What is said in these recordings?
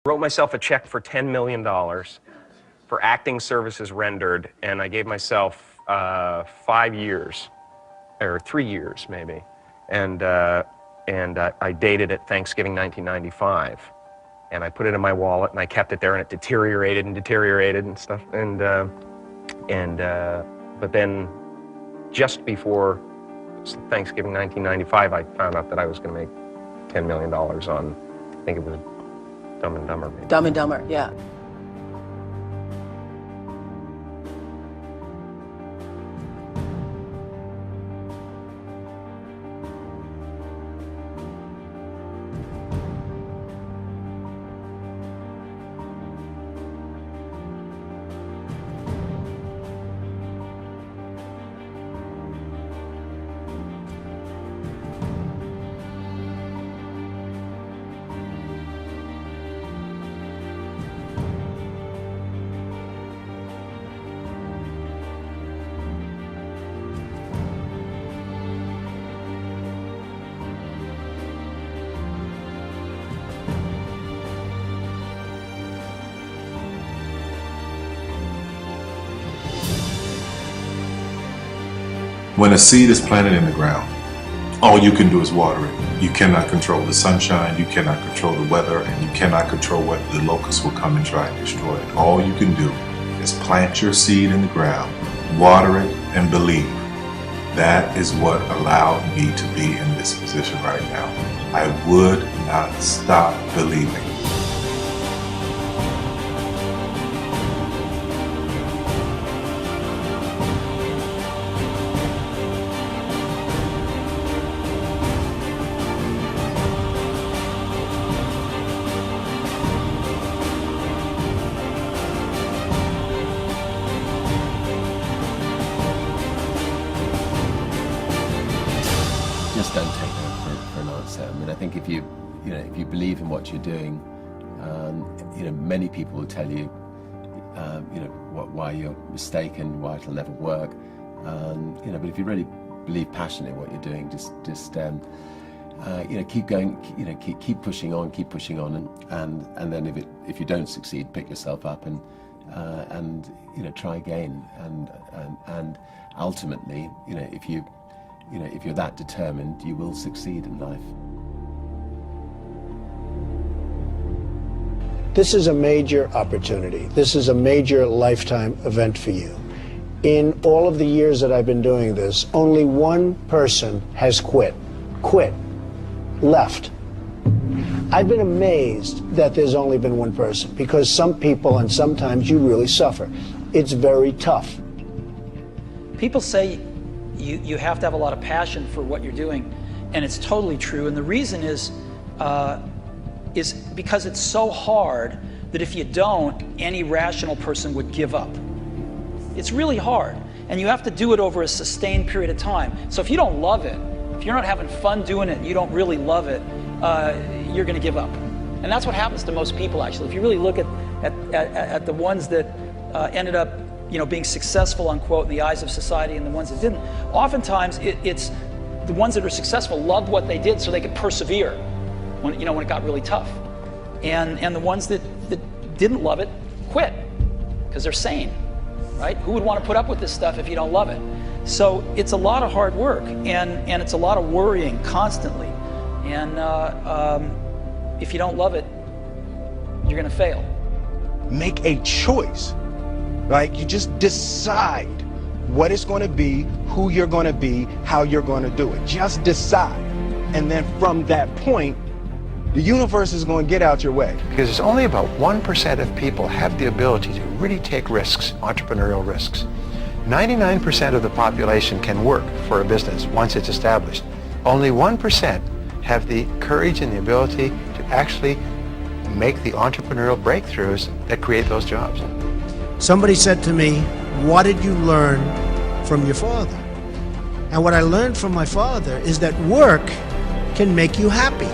Wrote myself a check for $10 million for acting services rendered, and I gave myself 5 years, or 3 years maybe, and I dated it Thanksgiving 1995, and I put it in my wallet and I kept it there, and it deteriorated and stuff, but then just before Thanksgiving 1995, I found out that I was going to make $10 million on, I think it was Dumb and Dumber, maybe. Dumb and Dumber, yeah. When a seed is planted in the ground, all you can do is water it. You cannot control the sunshine, you cannot control the weather, and you cannot control whether the locusts will come and try and destroy it. All you can do is plant your seed in the ground, water it, and believe. That is what allowed me to be in this position right now. I would not stop believing. Just don't take no for an answer. I mean, I think if you believe in what you're doing, many people will tell you, why you're mistaken, why it'll never work. But if you really believe passionately in what you're doing, just keep going. Keep pushing on, and then if you don't succeed, pick yourself up and try again. And ultimately, if you're that determined, you will succeed in life. This is a major opportunity. This is a major lifetime event for you. In all of the years that I've been doing this, only one person has quit, left. I've been amazed that there's only been one person, because some people, and sometimes you really suffer. It's very tough. People say you have to have a lot of passion for what you're doing, and it's totally true. And the reason is because it's so hard that if you don't, any rational person would give up. It's really hard, and you have to do it over a sustained period of time. So if you don't love it, if you're not having fun doing it, and you don't really love it, you're going to give up. And that's what happens to most people, actually. If you really look at the ones that ended up being successful, unquote, in the eyes of society, and the ones that didn't, oftentimes it's the ones that are successful loved what they did so they could persevere when it got really tough. And the ones that didn't love it quit because they're sane, right? Who would want to put up with this stuff if you don't love it? So it's a lot of hard work, and it's a lot of worrying constantly. And if you don't love it, you're going to fail. Make a choice. Like, you just decide what it's going to be, who you're going to be, how you're going to do it. Just decide. And then from that point, the universe is going to get out your way. Because it's only about 1% of people have the ability to really take risks, entrepreneurial risks. 99% of the population can work for a business once it's established. Only 1% have the courage and the ability to actually make the entrepreneurial breakthroughs that create those jobs. Somebody said to me, what did you learn from your father? And what I learned from my father is that work can make you happy.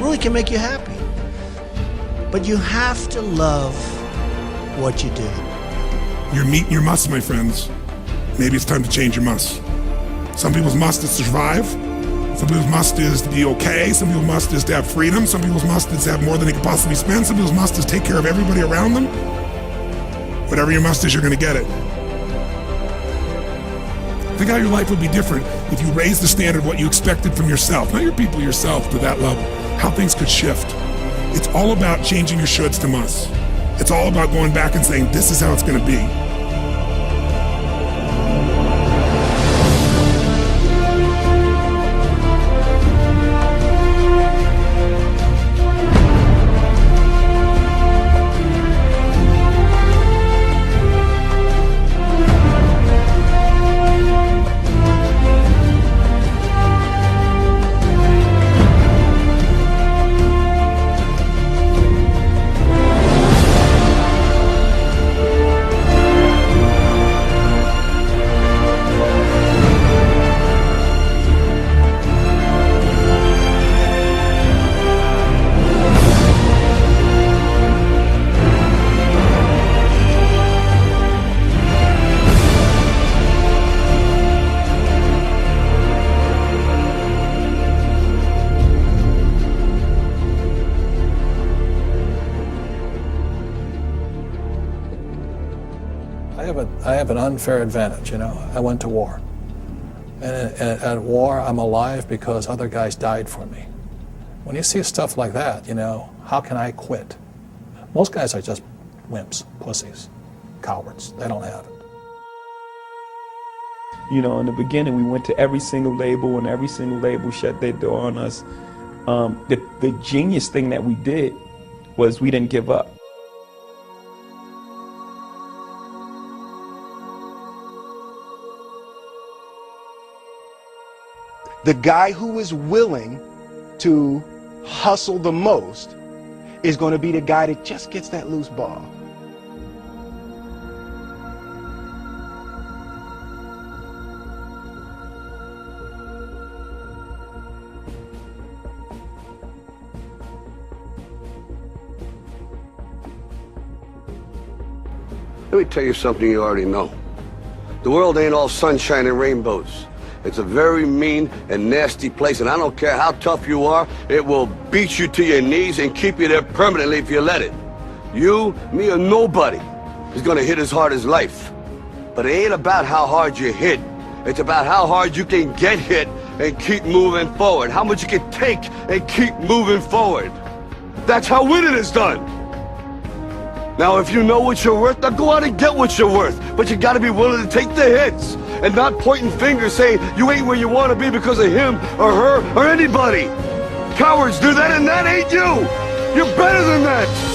Really can make you happy. But you have to love what you do. You're meeting your must, my friends. Maybe it's time to change your must. Some people's must is to survive. Some people's must is to be okay. Some people's must is to have freedom. Some people's must is to have more than they can possibly spend. Some people's must is take care of everybody around them. Whatever your must is, you're going to get it. Think how your life would be different if you raised the standard of what you expected from yourself, not your people, yourself, to that level. How things could shift. It's all about changing your shoulds to musts. It's all about going back and saying, this is how it's going to be. I have an unfair advantage, you know. I went to war. And at war, I'm alive because other guys died for me. When you see stuff like that, you know, how can I quit? Most guys are just wimps, pussies, cowards. They don't have it. You know, in the beginning, we went to every single label, and every single label shut their door on us. The genius thing that we did was we didn't give up. The guy who is willing to hustle the most is going to be the guy that just gets that loose ball. Let me tell you something you already know. The world ain't all sunshine and rainbows. It's a very mean and nasty place, and I don't care how tough you are, it will beat you to your knees and keep you there permanently if you let it. You, me, or nobody is gonna hit as hard as life. But it ain't about how hard you hit. It's about how hard you can get hit and keep moving forward. How much you can take and keep moving forward. That's how winning is done. Now, if you know what you're worth, now go out and get what you're worth. But you gotta be willing to take the hits and not pointing fingers saying you ain't where you want to be because of him or her or anybody. Cowards do that, and that ain't you. You're better than that.